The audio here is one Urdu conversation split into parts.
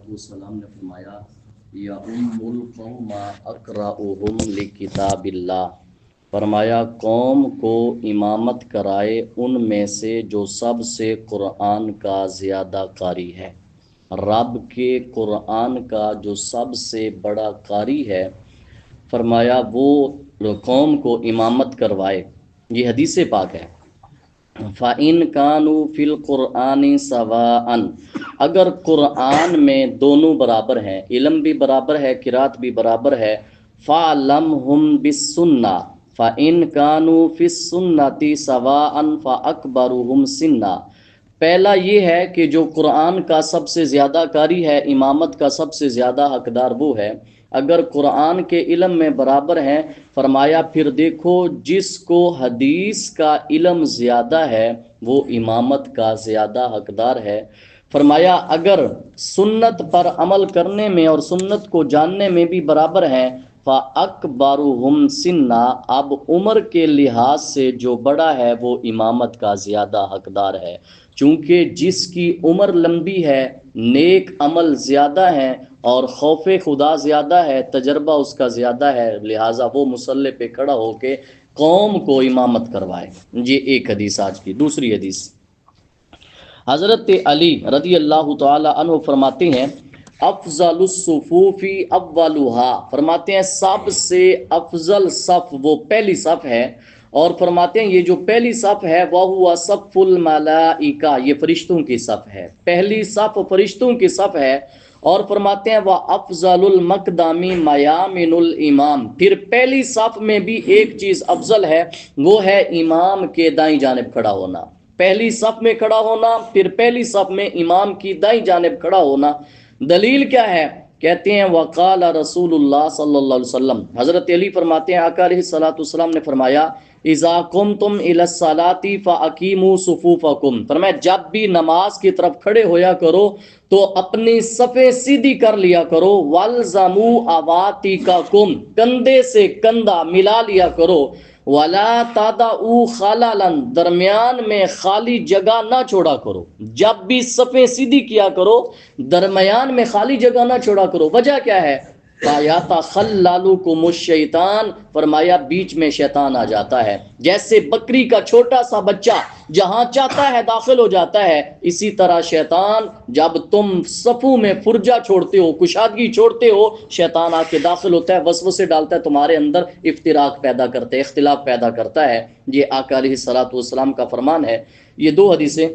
والسلام نے فرمایا یا القوم اقرأہم لکتاب اللہ، فرمایا قوم کو امامت کرائے ان میں سے جو سب سے قرآن کا زیادہ قاری ہے۔ رب کے قرآن کا جو سب سے بڑا قاری ہے، فرمایا وہ قوم کو امامت کروائے۔ یہ حدیث پاک ہے۔ فَإِن كَانُوا فِي الْقُرْآنِ سَوَاءً، اگر قرآن میں دونوں برابر ہیں، علم بھی برابر ہے، قرات بھی برابر ہے، فَعْلَمْهُمْ بِالسُّنَّةِ فَإِن كَانُوا فِي السُّنَّةِ سَوَاءً فَأَكْبَرُهُمْ سِنًّا۔ پہلا یہ ہے کہ جو قرآن کا سب سے زیادہ قاری ہے، امامت کا سب سے زیادہ حقدار وہ ہے۔ اگر قرآن کے علم میں برابر ہیں، فرمایا پھر دیکھو جس کو حدیث کا علم زیادہ ہے وہ امامت کا زیادہ حقدار ہے۔ فرمایا اگر سنت پر عمل کرنے میں اور سنت کو جاننے میں بھی برابر ہیں، فَأَكْبَرُهُمْ سِنًّا، اب عمر کے لحاظ سے جو بڑا ہے وہ امامت کا زیادہ حقدار ہے، چونکہ جس کی عمر لمبی ہے، نیک عمل زیادہ ہیں اور خوف خدا زیادہ ہے، تجربہ اس کا زیادہ ہے، لہٰذا وہ مصلی پہ کھڑا ہو کے قوم کو امامت کروائے۔ یہ ایک حدیث آج کی۔ دوسری حدیث، حضرت علی رضی اللہ تعالی عنہ فرماتے ہیں افضل الصفوف اولها، فرماتے ہیں سب سے افضل صف وہ پہلی صف ہے، اور فرماتے ہیں یہ جو پہلی صف ہے وہ صف الملائکہ، یہ فرشتوں کی صف ہے، پہلی صف فرشتوں کی صف ہے۔ اور فرماتے ہیں وہ افضل المقدام میامن الامام، پھر پہلی صف میں بھی ایک چیز افضل ہے، وہ ہے امام کے دائیں جانب کھڑا ہونا۔ پہلی صف میں کھڑا ہونا، پھر پہلی صف میں امام کی دائیں جانب کھڑا ہونا۔ دلیل کیا ہے؟ کہتے ہیں وقال رسول اللہ صلی اللہ علیہ وسلم، حضرت علی فرماتے ہیں آقا علیہ الصلوۃ والسلام نے فرمایا اذا قمتم الی الصلاۃ فاقیموا صفوفکم، فرمایا جب بھی نماز کی طرف کھڑے ہویا کرو تو اپنی صفیں سیدھی کر لیا کرو، والزموا عواتقکم، کندھے سے کندھا ملا لیا کرو، ولا تدعوا خللا، درمیان میں خالی جگہ نہ چھوڑا کرو، جب بھی صفیں سیدھی کیا کرو درمیان میں خالی جگہ نہ چھوڑا کرو۔ وجہ کیا ہے؟ فَيَتَخَلَّلُكُمُ الشَّيْطَانُ، فرمایا بیچ میں شیطان آ جاتا ہے، جیسے بکری کا چھوٹا سا بچہ جہاں چاہتا ہے داخل ہو جاتا ہے، اسی طرح شیطان جب تم صفوں میں فرجہ چھوڑتے ہو، کشادگی چھوڑتے ہو، شیطان آ کے داخل ہوتا ہے، وسوسے ڈالتا ہے تمہارے اندر، افتراق پیدا کرتا ہے، اختلاف پیدا کرتا ہے۔ یہ آقا علیہ الصلوۃ والسلام کا فرمان ہے۔ یہ دو حدیثیں۔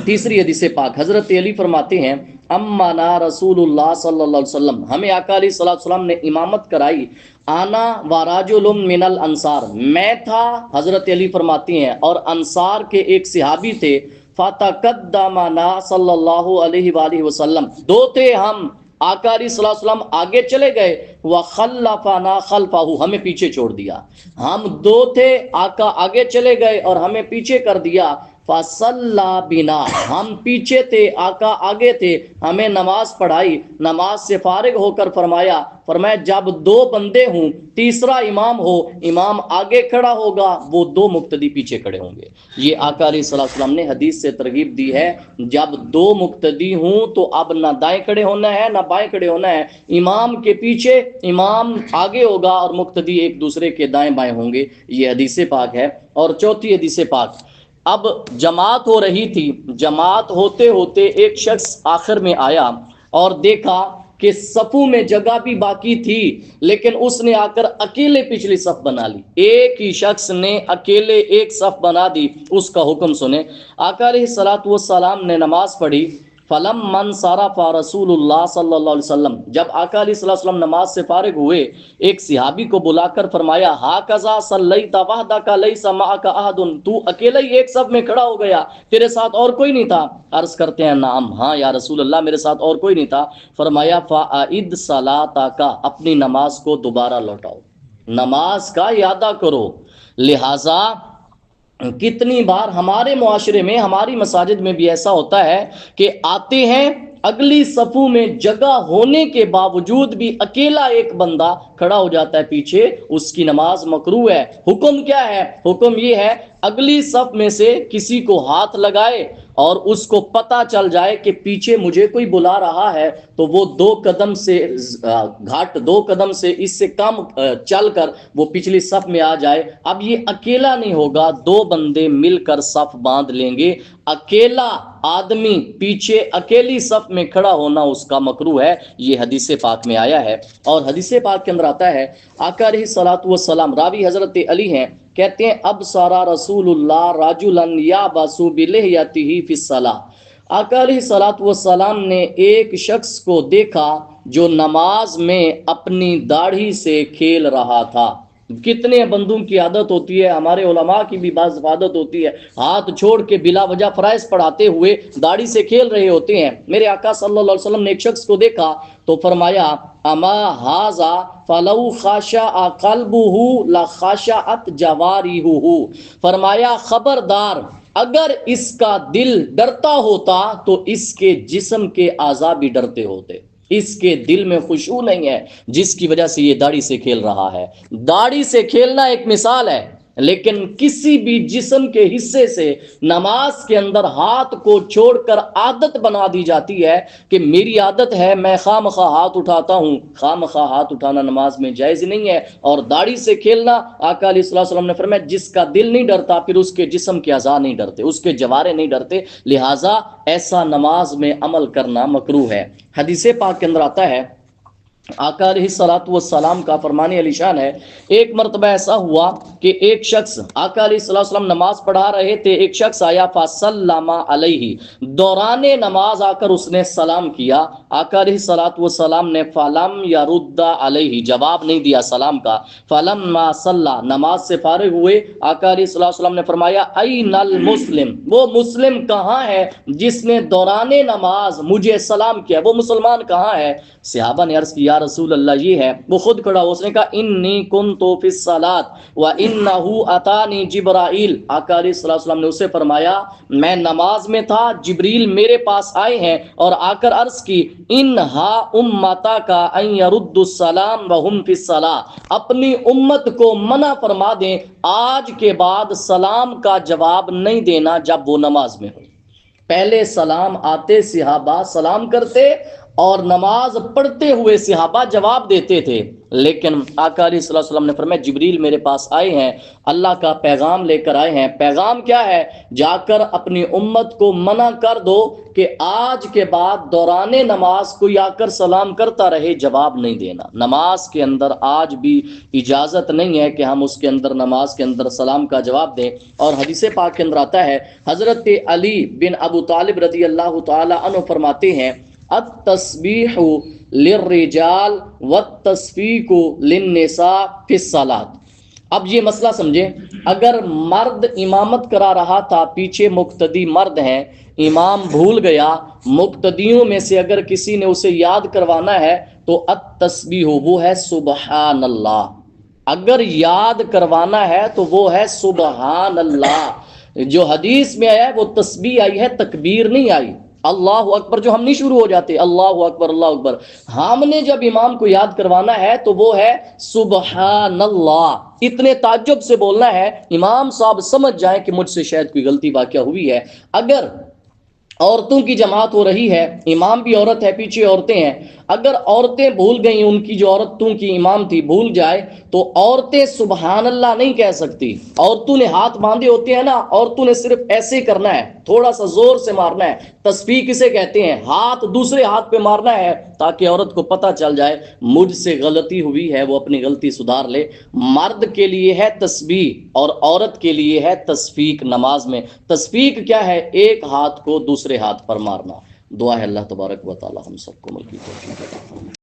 تیسری حدیث پاک، حضرت علی فرماتے ہیں امانا رسول اللہ صلی اللہ علیہ وسلم، ہمیں آقا علیہ الصلوۃ والسلام نے امامت کرائی، آنا وراجل من الانصار، میں تھا، حضرت علی فرماتے ہیں، اور انصار کے ایک صحابی تھے، فتقدمنا صلی اللہ علیہ وآلہ وسلم، دو تھے ہم، آقا علیہ الصلوۃ والسلام آگے چلے گئے، وخلفنا خلفہ، ہمیں پیچھے چھوڑ دیا، ہم دو تھے، آقا آگے چلے گئے اور ہمیں پیچھے کر دیا، فصلی بنا، ہم پیچھے تھے آقا آگے تھے، ہمیں نماز پڑھائی، نماز سے فارغ ہو کر فرمایا جب دو بندے ہوں، تیسرا امام ہو، امام آگے کھڑا ہوگا، وہ دو مقتدی پیچھے کھڑے ہوں گے۔ یہ آقا علیہ الصلوۃ والسلام نے حدیث سے ترغیب دی ہے، جب دو مقتدی ہوں تو اب نہ دائیں کھڑے ہونا ہے نہ بائیں کھڑے ہونا ہے، امام کے پیچھے، امام آگے ہوگا اور مقتدی ایک دوسرے کے دائیں بائیں ہوں گے۔ یہ حدیث پاک ہے۔ اور چوتھی حدیث پاک، اب جماعت ہو رہی تھی، جماعت ہوتے ہوتے ایک شخص آخر میں آیا اور دیکھا کہ صفوں میں جگہ بھی باقی تھی، لیکن اس نے آ کر اکیلے پچھلی صف بنا لی، ایک ہی شخص نے اکیلے ایک صف بنا دی۔ اس کا حکم سنیں، آقا علیہ الصلوۃ والسلام نے نماز پڑھی، فلما انصرف رسول اللہ صلی اللہ علیہ وسلم، جب آقا علیہ الصلوۃ والسلام نماز سے فارغ ہوئے، ایک صحابی کو بلا کر فرمایا ہاکذا صلیت وحدک لیس معک احد، تو اکیلا ہی ایک صف میں کھڑا ہو گیا، تیرے ساتھ اور کوئی نہیں تھا؟ عرض کرتے ہیں نعم، ہاں یا رسول اللہ میرے ساتھ اور کوئی نہیں تھا۔ فرمایا فاعد صلاتک، اپنی نماز کو دوبارہ لوٹاؤ، نماز کا اعادہ کرو۔ لہٰذا کتنی بار ہمارے معاشرے میں، ہماری مساجد میں بھی ایسا ہوتا ہے کہ آتے ہیں، اگلی صفوں میں جگہ ہونے کے باوجود بھی اکیلا ایک بندہ کھڑا ہو جاتا ہے پیچھے، اس کی نماز مکروہ ہے۔ حکم کیا ہے؟ حکم یہ ہے اگلی صف میں سے کسی کو ہاتھ لگائے اور اس کو پتہ چل جائے کہ پیچھے مجھے کوئی بلا رہا ہے تو وہ 2 قدم سے گھاٹ 2 قدم سے اس سے کم چل کر وہ پچھلی صف میں آ جائے. اب یہ اکیلا نہیں ہوگا، 2 بندے مل کر صف باندھ لیں گے. اکیلا آدمی پیچھے اکیلی صف میں کھڑا ہونا اس کا مکروہ ہے. یہ حدیث پاک میں آیا ہے. اور حدیث پاک کے اندر آتا ہے آقا علیہ الصلوۃ والسلام، راوی حضرت علی ہیں، کہتے ہیں اب سارا رسول اللہ راجلن یابسو بلحیتہ فی الصلاۃ. آقا علیہ الصلوۃ والسلام نے ایک شخص کو دیکھا جو نماز میں اپنی داڑھی سے کھیل رہا تھا. کتنے بندوں کی عادت ہوتی ہے، ہمارے علماء کی بھی بعض عادت ہوتی ہے، ہاتھ چھوڑ کے بلا وجہ فرائض پڑھاتے ہوئے داڑھی سے کھیل رہے ہوتے ہیں. میرے آقا صلی اللہ علیہ وسلم نے ایک شخص کو دیکھا تو فرمایا اما ھذا فلو خاشع قلبہ لخاشعت جوارحہ. فرمایا خبردار، اگر اس کا دل ڈرتا ہوتا تو اس کے جسم کے اعضاء بھی ڈرتے ہوتے. اس کے دل میں خشوع نہیں ہے جس کی وجہ سے یہ داڑھی سے کھیل رہا ہے. داڑھی سے کھیلنا ایک مثال ہے، لیکن کسی بھی جسم کے حصے سے نماز کے اندر ہاتھ کو چھوڑ کر عادت بنا دی جاتی ہے کہ میری عادت ہے میں خواہ مخواہ ہاتھ اٹھاتا ہوں. خواہ مخواہ ہاتھ اٹھانا نماز میں جائز نہیں ہے. اور داڑھی سے کھیلنا، آقا علیہ الصلوۃ والسلام نے فرمایا جس کا دل نہیں ڈرتا پھر اس کے جسم کے اعضاء نہیں ڈرتے، اس کے جوارے نہیں ڈرتے، لہٰذا ایسا نماز میں عمل کرنا مکروہ ہے. حدیث پاک کے اندر آتا ہے آقا علیہ الصلوۃ والسلام کا فرمان علی شان ہے، ایک مرتبہ ایسا ہوا کہ ایک شخص، آقا علیہ الصلوۃ والسلام نماز پڑھا رہے تھے، ایک شخص آیا فسلم علیہ، دوران نماز آ کر اس نے سلام کیا. آقا علیہ الصلوۃ والسلام نے فلم یرد علیہ، جواب نہیں دیا سلام کا. فلما صلی، نماز سے فارغ ہوئے، آقا علیہ الصلوۃ والسلام نے فرمایا این المسلم، وہ مسلم کہاں ہے جس نے دوران نماز مجھے سلام کیا، وہ مسلمان کہاں ہے؟ صحابہ نے عرض کی یا رسول اللہ یہ ہے. وہ خود کھڑا، اس نے کہا انی کنت فی الصلاۃ وانہ اتانی جبرائیل. آقا علیہ السلام نے اسے فرمایا میں نماز میں تھا، جبریل میرے پاس آئے ہیں اور آ کر عرض کی انہا امتک ان یردوا السلام وہم فی الصلاۃ، اپنی امت کو منع فرما دیں آج کے بعد سلام کا جواب نہیں دینا جب وہ نماز میں ہو. پہلے سلام آتے صحابہ سلام کرتے اور نماز پڑھتے ہوئے صحابہ جواب دیتے تھے، لیکن آقا علیہ السلام نے فرمایا جبریل میرے پاس آئے ہیں، اللہ کا پیغام لے کر آئے ہیں. پیغام کیا ہے؟ جا کر اپنی امت کو منع کر دو کہ آج کے بعد دوران نماز کوئی آ کر سلام کرتا رہے، جواب نہیں دینا. نماز کے اندر آج بھی اجازت نہیں ہے کہ ہم اس کے اندر نماز کے اندر سلام کا جواب دیں. اور حدیث پاک کے اندر آتا ہے حضرت علی بن ابو طالب رضی اللہ تعالی عنہ فرماتے ہیں التسبیح للرجال والتصفیق للنساء فی الصلاۃ. اب یہ مسئلہ سمجھیں، اگر مرد امامت کرا رہا تھا، پیچھے مقتدی مرد ہیں، امام بھول گیا، مقتدیوں میں سے اگر کسی نے اسے یاد کروانا ہے تو التسبیح وہ ہے سبحان اللہ. اگر یاد کروانا ہے تو وہ ہے سبحان اللہ. جو حدیث میں آیا ہے وہ تسبیح آئی ہے، تکبیر نہیں آئی. اللہ اکبر جو ہم نہیں شروع ہو جاتے اللہ اکبر اللہ اکبر، ہم نے جب امام کو یاد کروانا ہے تو وہ ہے سبحان اللہ. اتنے تعجب سے بولنا ہے امام صاحب سمجھ جائیں کہ مجھ سے شاید کوئی غلطی واقعہ ہوئی ہے. اگر عورتوں کی جماعت ہو رہی ہے، امام بھی عورت ہے، پیچھے عورتیں ہیں، اگر عورتیں بھول گئیں، ان کی جو عورتوں کی امام تھی بھول جائے تو عورتیں سبحان اللہ نہیں کہہ سکتی. عورتوں نے ہاتھ باندھے ہوتے ہیں نا، عورتوں نے صرف ایسے کرنا ہے، تھوڑا سا زور سے مارنا ہے. تسبیح کسے کہتے ہیں؟ ہاتھ دوسرے ہاتھ پہ مارنا ہے تاکہ عورت کو پتہ چل جائے مجھ سے غلطی ہوئی ہے، وہ اپنی غلطی سدھار لے. مرد کے لیے ہے تسبیح اور عورت کے لیے ہے تصفیق. نماز میں تصفیق کیا ہے؟ ایک ہاتھ کو دوسرے ہاتھ پر مارنا. دعا ہے اللہ تبارک و تعالی ہم سب کو ملک کی توفیق عطا فرمائے.